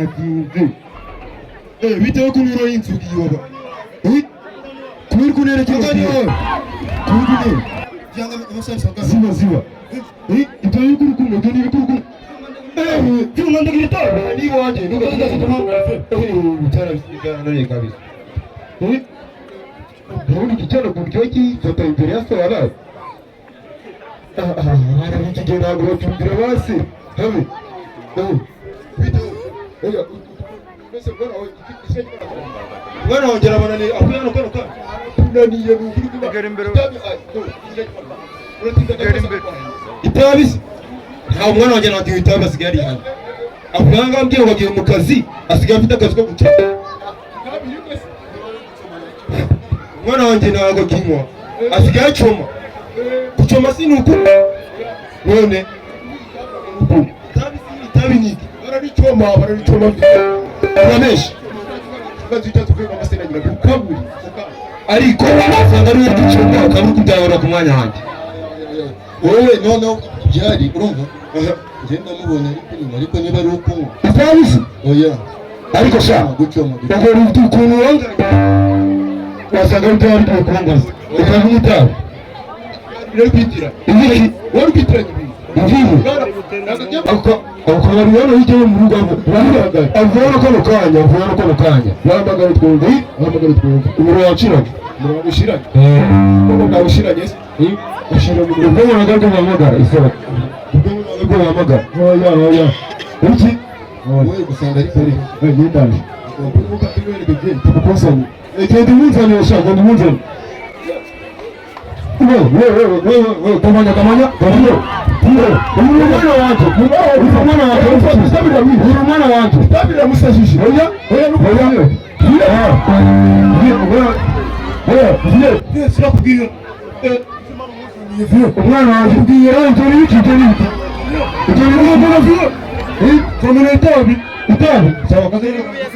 yabyumve bitewe ko nuro y'inzugi yoba kubera ko nereke kubera cyangwa amasaha ziba ziba ibyo y'urukundo byo ni urukundo cyangwa ndagirita ni waje bitara bigana ne kabisa Nuri kichana kumjoki fata imbere ya sala ara nikigenda ngo tumbire basi habe video bese bwana wongera banani akuyano kano ka tunaniye n'ukuri Garimbero itabisi nta mwana wongera ati itabisi sigari hano akuyanga mbye wagiye mu kazi asigaye afite akazi ko guca mwana wanjye ntabwo kinywa asigaye acoma gucoma si nuko none tabi niki barabicoma barameshi bazita tuvuga amasena ngira kaburi ariko basanga ari gucoma kandi kudahora ku mwanya wanjye wowe none byari urumva ngenda mubona ariko niba ari uko utabizi oya ariko sha gucoma bakora ukuntu wanga wasanga utari kubangaza ukamwita repitira ibi wari kwitira ibi akaba rero yijye mu rugo avura kono kanya bamagara twumva umuro waciraga umuro washiraga ubwo washiraga ushira mu rugo bamagara bamagara isaba ubwo bamagara oya iki wowe gusanga ari kuri yindanje ubwo kandi bigeze tukukosanya Ekedi munzani ushaka munzani. Kamanya. Umwana wanjye. Umwana wanjye. Tabira musajije. Oya. Sirakubwira. Umwana wanjye ubwira ntari bikitari. Itabi. Sawa kazi. Umva.